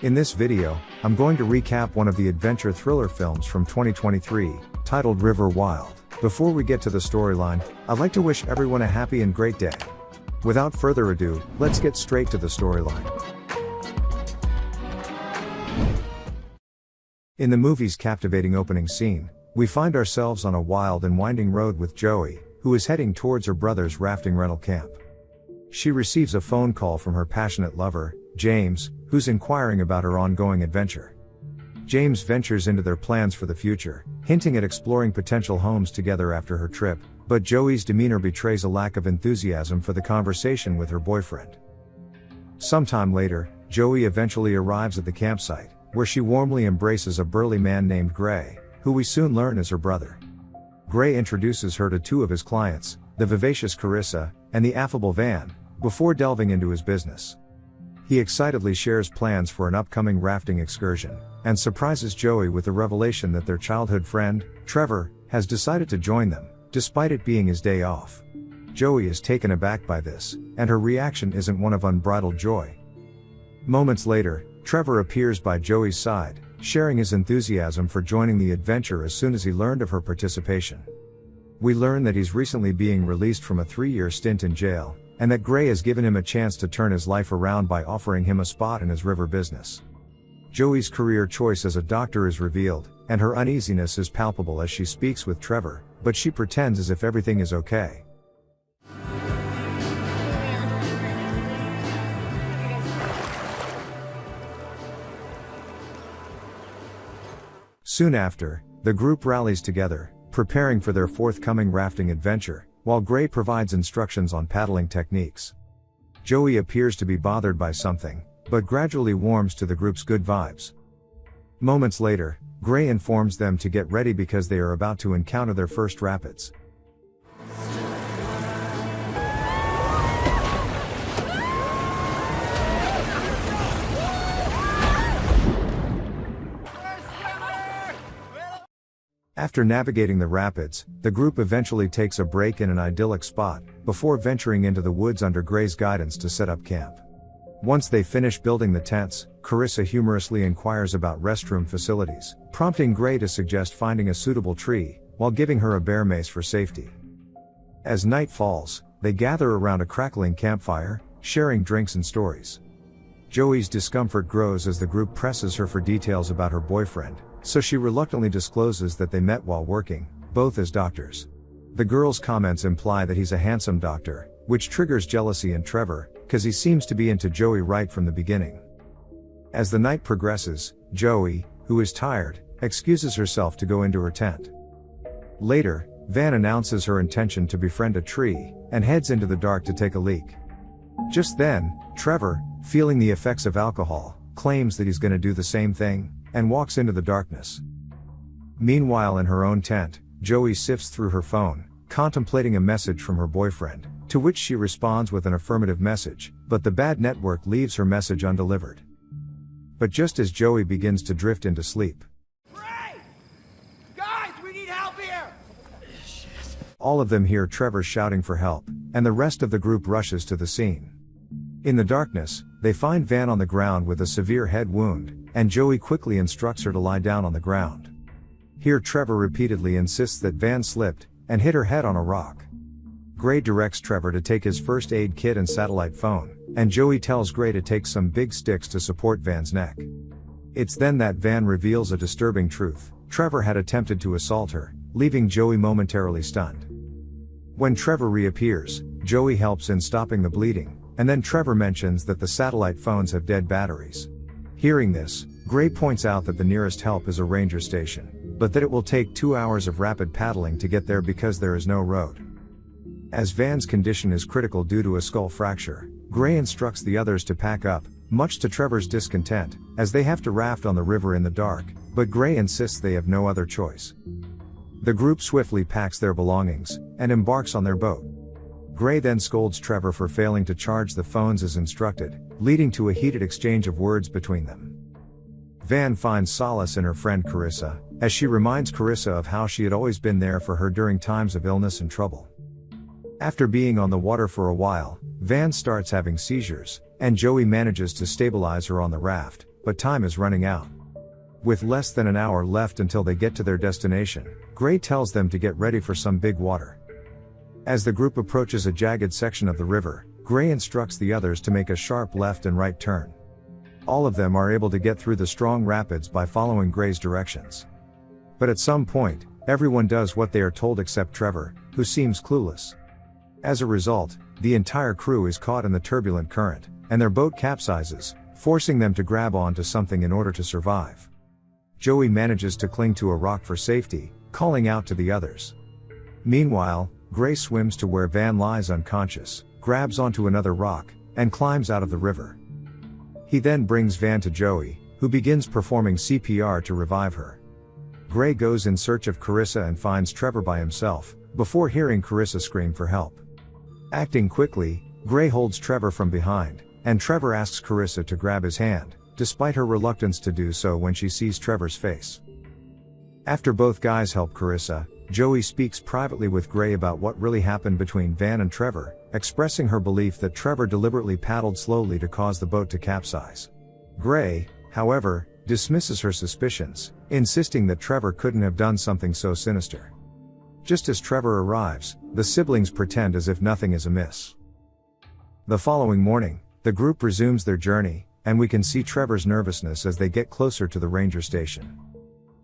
In this video, I'm going to recap one of the adventure thriller films from 2023, titled River Wild. Before we get to the storyline, I'd like to wish everyone a happy and great day. Without further ado, let's get straight to the storyline. In the movie's captivating opening scene, we find ourselves on a wild and winding road with Joey, who is heading towards her brother's rafting rental camp. She receives a phone call from her passionate lover, James, who's inquiring about her ongoing adventure. James ventures into their plans for the future, hinting at exploring potential homes together after her trip, but Joey's demeanor betrays a lack of enthusiasm for the conversation with her boyfriend. Sometime later, Joey eventually arrives at the campsite, where she warmly embraces a burly man named Gray, who we soon learn is her brother. Gray introduces her to two of his clients, the vivacious Carissa, and the affable Van, before delving into his business. He excitedly shares plans for an upcoming rafting excursion, and surprises Joey with the revelation that their childhood friend, Trevor, has decided to join them, despite it being his day off. Joey is taken aback by this, and her reaction isn't one of unbridled joy. Moments later, Trevor appears by Joey's side, sharing his enthusiasm for joining the adventure as soon as he learned of her participation. We learn that he's recently being released from a 3-year stint in jail, and that Gray has given him a chance to turn his life around by offering him a spot in his river business. Joey's career choice as a doctor is revealed, and her uneasiness is palpable as she speaks with Trevor, but she pretends as if everything is okay. Soon after, the group rallies together, preparing for their forthcoming rafting adventure, while Gray provides instructions on paddling techniques. Joey appears to be bothered by something, but gradually warms to the group's good vibes. Moments later, Gray informs them to get ready because they are about to encounter their first rapids. After navigating the rapids, the group eventually takes a break in an idyllic spot, before venturing into the woods under Gray's guidance to set up camp. Once they finish building the tents, Carissa humorously inquires about restroom facilities, prompting Gray to suggest finding a suitable tree, while giving her a bear mace for safety. As night falls, they gather around a crackling campfire, sharing drinks and stories. Joey's discomfort grows as the group presses her for details about her boyfriend, so she reluctantly discloses that they met while working, both as doctors. The girl's comments imply that he's a handsome doctor, which triggers jealousy in Trevor, cause he seems to be into Joey right from the beginning. As the night progresses, Joey, who is tired, excuses herself to go into her tent. Later, Van announces her intention to befriend a tree, and heads into the dark to take a leak. Just then, Trevor, feeling the effects of alcohol, claims that he's gonna do the same thing, and walks into the darkness. Meanwhile, in her own tent, Joey sifts through her phone, contemplating a message from her boyfriend, to which she responds with an affirmative message, but the bad network leaves her message undelivered. But just as Joey begins to drift into sleep, Ray! Guys, we need help here! all of them hear Trevor shouting for help, and the rest of the group rushes to the scene. In the darkness, they find Van on the ground with a severe head wound, and Joey quickly instructs her to lie down on the ground. Here Trevor repeatedly insists that Van slipped, and hit her head on a rock. Gray directs Trevor to take his first aid kit and satellite phone, and Joey tells Gray to take some big sticks to support Van's neck. It's then that Van reveals a disturbing truth: Trevor had attempted to assault her, leaving Joey momentarily stunned. When Trevor reappears, Joey helps in stopping the bleeding, and then Trevor mentions that the satellite phones have dead batteries. Hearing this, Gray points out that the nearest help is a ranger station, but that it will take 2 hours of rapid paddling to get there because there is no road. As Van's condition is critical due to a skull fracture, Gray instructs the others to pack up, much to Trevor's discontent, as they have to raft on the river in the dark, but Gray insists they have no other choice. The group swiftly packs their belongings, and embarks on their boat. Gray then scolds Trevor for failing to charge the phones as instructed, leading to a heated exchange of words between them. Van finds solace in her friend Carissa, as she reminds Carissa of how she had always been there for her during times of illness and trouble. After being on the water for a while, Van starts having seizures, and Joey manages to stabilize her on the raft, but time is running out. With less than an hour left until they get to their destination, Gray tells them to get ready for some big water. As the group approaches a jagged section of the river, Gray instructs the others to make a sharp left and right turn. All of them are able to get through the strong rapids by following Gray's directions. But at some point, everyone does what they are told except Trevor, who seems clueless. As a result, the entire crew is caught in the turbulent current, and their boat capsizes, forcing them to grab onto something in order to survive. Joey manages to cling to a rock for safety, calling out to the others. Meanwhile, Gray swims to where Van lies unconscious, grabs onto another rock, and climbs out of the river. He then brings Van to Joey, who begins performing CPR to revive her. Gray goes in search of Carissa and finds Trevor by himself, before hearing Carissa scream for help. Acting quickly, Gray holds Trevor from behind, and Trevor asks Carissa to grab his hand, despite her reluctance to do so when she sees Trevor's face. After both guys help Carissa, Joey speaks privately with Gray about what really happened between Van and Trevor, expressing her belief that Trevor deliberately paddled slowly to cause the boat to capsize. Gray, however, dismisses her suspicions, insisting that Trevor couldn't have done something so sinister. Just as Trevor arrives, the siblings pretend as if nothing is amiss. The following morning, the group resumes their journey, and we can see Trevor's nervousness as they get closer to the ranger station.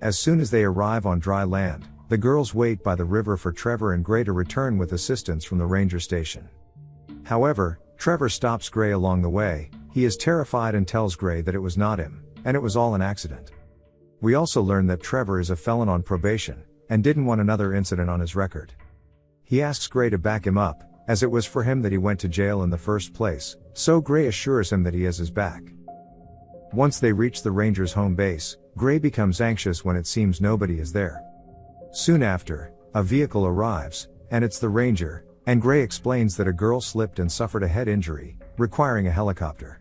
As soon as they arrive on dry land, the girls wait by the river for Trevor and Gray to return with assistance from the ranger station. However, Trevor stops Gray along the way. He is terrified and tells Gray that it was not him, and it was all an accident. We also learn that Trevor is a felon on probation, and didn't want another incident on his record. He asks Gray to back him up, as it was for him that he went to jail in the first place, so Gray assures him that he has his back. Once they reach the Rangers' home base, Gray becomes anxious when it seems nobody is there. Soon after, a vehicle arrives, and it's the Ranger, and Gray explains that a girl slipped and suffered a head injury, requiring a helicopter.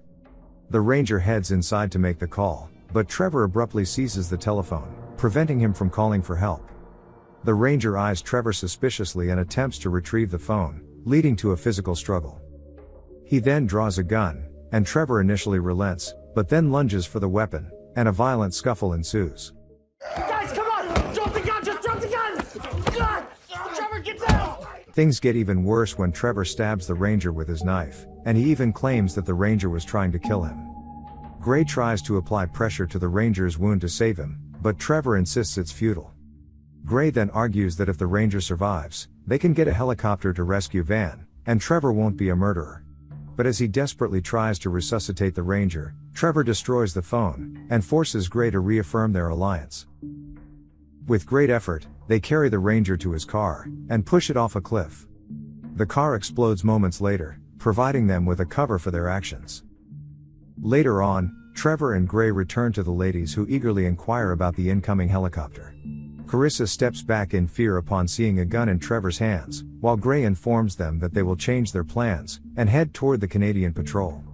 The Ranger heads inside to make the call, but Trevor abruptly seizes the telephone, preventing him from calling for help. The Ranger eyes Trevor suspiciously and attempts to retrieve the phone, leading to a physical struggle. He then draws a gun, and Trevor initially relents, but then lunges for the weapon, and a violent scuffle ensues. Guys, come on! Drop the gun! Just drop the gun! God! Trevor, get down! Things get even worse when Trevor stabs the Ranger with his knife, and he even claims that the Ranger was trying to kill him. Gray tries to apply pressure to the Ranger's wound to save him, but Trevor insists it's futile. Gray then argues that if the Ranger survives, they can get a helicopter to rescue Van, and Trevor won't be a murderer. But as he desperately tries to resuscitate the Ranger, Trevor destroys the phone, and forces Gray to reaffirm their alliance. With great effort, they carry the Ranger to his car, and push it off a cliff. The car explodes moments later, providing them with a cover for their actions. Later on, Trevor and Gray return to the ladies who eagerly inquire about the incoming helicopter. Carissa steps back in fear upon seeing a gun in Trevor's hands, while Gray informs them that they will change their plans, and head toward the Canadian patrol.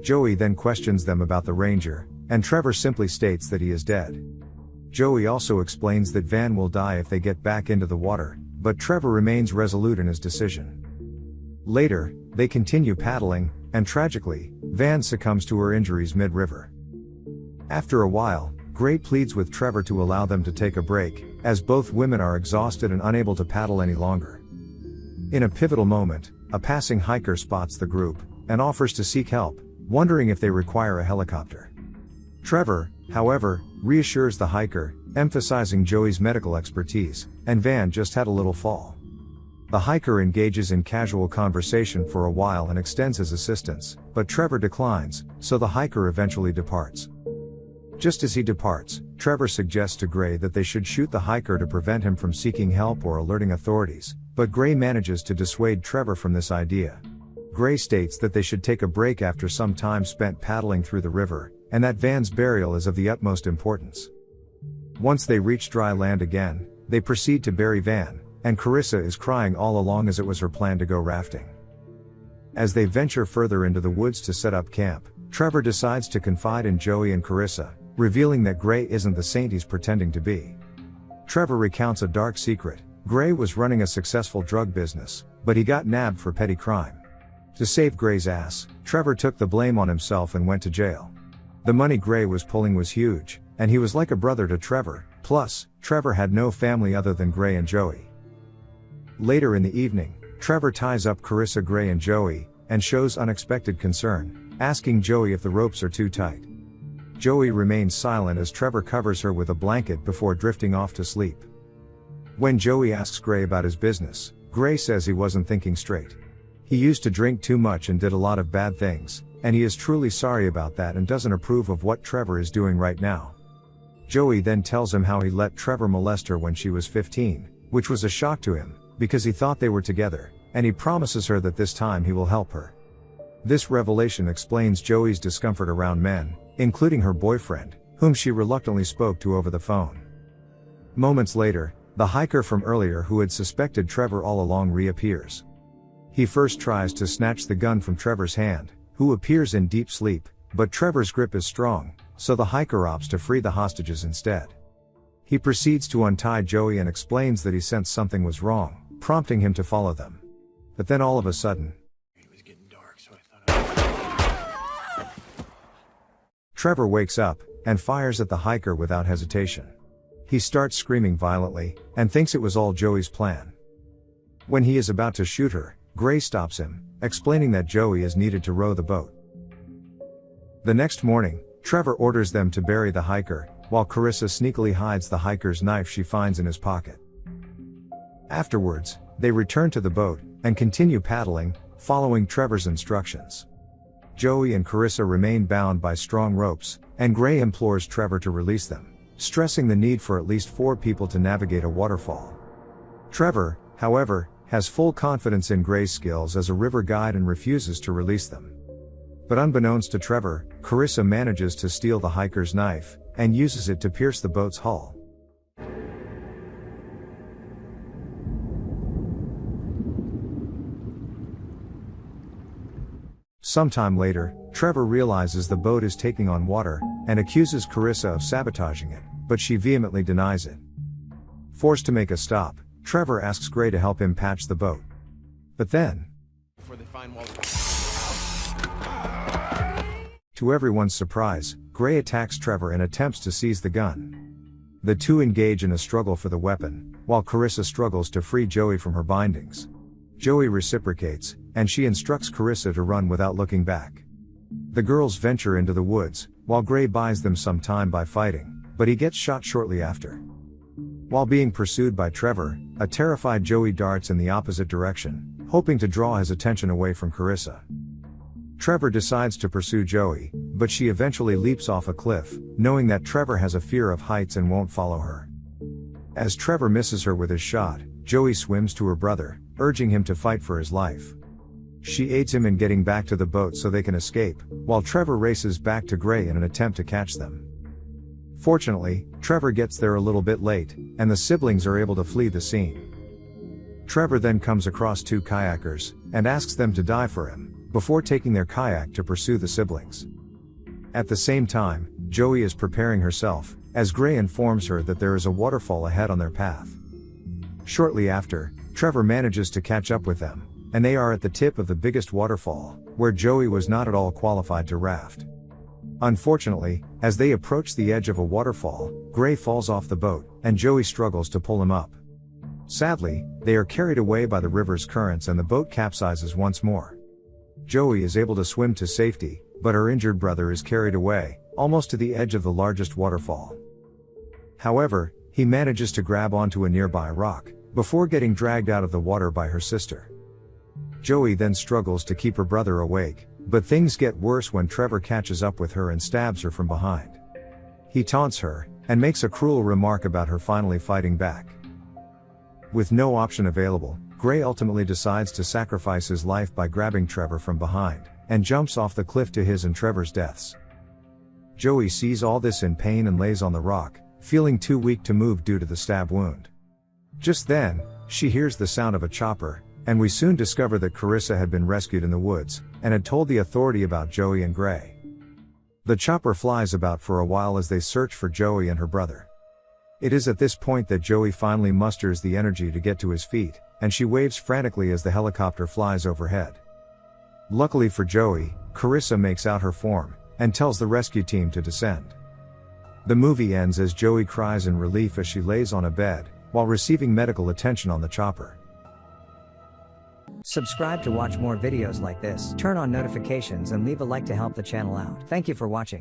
Joey then questions them about the Ranger, and Trevor simply states that he is dead. Joey also explains that Van will die if they get back into the water, but Trevor remains resolute in his decision. Later, they continue paddling, and tragically, Van succumbs to her injuries mid-river. After a while, Gray pleads with Trevor to allow them to take a break, as both women are exhausted and unable to paddle any longer. In a pivotal moment, a passing hiker spots the group, and offers to seek help, wondering if they require a helicopter. Trevor, however, reassures the hiker, emphasizing Joey's medical expertise, and Van just had a little fall. The hiker engages in casual conversation for a while and extends his assistance, but Trevor declines, so the hiker eventually departs. Just as he departs, Trevor suggests to Gray that they should shoot the hiker to prevent him from seeking help or alerting authorities, but Gray manages to dissuade Trevor from this idea. Gray states that they should take a break after some time spent paddling through the river, and that Van's burial is of the utmost importance. Once they reach dry land again, they proceed to bury Van, and Carissa is crying all along as it was her plan to go rafting. As they venture further into the woods to set up camp, Trevor decides to confide in Joey and Carissa, revealing that Gray isn't the saint he's pretending to be. Trevor recounts a dark secret. Gray was running a successful drug business, but he got nabbed for petty crime. To save Gray's ass, Trevor took the blame on himself and went to jail. The money Gray was pulling was huge, and he was like a brother to Trevor, plus, Trevor had no family other than Gray and Joey. Later in the evening, Trevor ties up Carissa, Gray and Joey, and shows unexpected concern, asking Joey if the ropes are too tight. Joey remains silent as Trevor covers her with a blanket before drifting off to sleep. When Joey asks Gray about his business, Gray says he wasn't thinking straight. He used to drink too much and did a lot of bad things, and he is truly sorry about that and doesn't approve of what Trevor is doing right now. Joey then tells him how he let Trevor molest her when she was 15, which was a shock to him, because he thought they were together, and he promises her that this time he will help her. This revelation explains Joey's discomfort around men, including her boyfriend, whom she reluctantly spoke to over the phone. Moments later, the hiker from earlier who had suspected Trevor all along reappears. He first tries to snatch the gun from Trevor's hand, who appears in deep sleep, but Trevor's grip is strong, so the hiker opts to free the hostages instead. He proceeds to untie Joey and explains that he sensed something was wrong, prompting him to follow them. But then all of a sudden, It was getting dark, so I thought Trevor wakes up, and fires at the hiker without hesitation. He starts screaming violently, and thinks it was all Joey's plan. When he is about to shoot her, Gray stops him, explaining that Joey is needed to row the boat. The next morning, Trevor orders them to bury the hiker, while Carissa sneakily hides the hiker's knife she finds in his pocket. Afterwards, they return to the boat, and continue paddling, following Trevor's instructions. Joey and Carissa remain bound by strong ropes, and Gray implores Trevor to release them, stressing the need for at least 4 people to navigate a waterfall. Trevor, however, has full confidence in Gray's skills as a river guide and refuses to release them. But unbeknownst to Trevor, Carissa manages to steal the hiker's knife, and uses it to pierce the boat's hull. Sometime later, Trevor realizes the boat is taking on water, and accuses Carissa of sabotaging it, but she vehemently denies it. Forced to make a stop, Trevor asks Gray to help him patch the boat. But then, before they find Walter. To everyone's surprise, Gray attacks Trevor and attempts to seize the gun. The two engage in a struggle for the weapon, while Carissa struggles to free Joey from her bindings. Joey reciprocates, and she instructs Carissa to run without looking back. The girls venture into the woods, while Gray buys them some time by fighting, but he gets shot shortly after. While being pursued by Trevor, a terrified Joey darts in the opposite direction, hoping to draw his attention away from Carissa. Trevor decides to pursue Joey, but she eventually leaps off a cliff, knowing that Trevor has a fear of heights and won't follow her. As Trevor misses her with his shot, Joey swims to her brother, urging him to fight for his life. She aids him in getting back to the boat so they can escape, while Trevor races back to Gray in an attempt to catch them. Fortunately, Trevor gets there a little bit late, and the siblings are able to flee the scene. Trevor then comes across 2 kayakers, and asks them to dive for him, before taking their kayak to pursue the siblings. At the same time, Joey is preparing herself, as Gray informs her that there is a waterfall ahead on their path. Shortly after, Trevor manages to catch up with them, and they are at the tip of the biggest waterfall, where Joey was not at all qualified to raft. Unfortunately, as they approach the edge of a waterfall, Gray falls off the boat, and Joey struggles to pull him up. Sadly, they are carried away by the river's currents and the boat capsizes once more. Joey is able to swim to safety, but her injured brother is carried away, almost to the edge of the largest waterfall. However, he manages to grab onto a nearby rock, before getting dragged out of the water by her sister. Joey then struggles to keep her brother awake, but things get worse when Trevor catches up with her and stabs her from behind. He taunts her, and makes a cruel remark about her finally fighting back. With no option available, Gray ultimately decides to sacrifice his life by grabbing Trevor from behind, and jumps off the cliff to his and Trevor's deaths. Joey sees all this in pain and lays on the rock, feeling too weak to move due to the stab wound. Just then, she hears the sound of a chopper, and we soon discover that Carissa had been rescued in the woods, and had told the authority about Joey and Gray. The chopper flies about for a while as they search for Joey and her brother. It is at this point that Joey finally musters the energy to get to his feet, and she waves frantically as the helicopter flies overhead. Luckily for Joey, Carissa makes out her form, and tells the rescue team to descend. The movie ends as Joey cries in relief as she lays on a bed, while receiving medical attention on the chopper. Subscribe to watch more videos like this, turn on notifications and leave a like to help the channel out. Thank you for watching.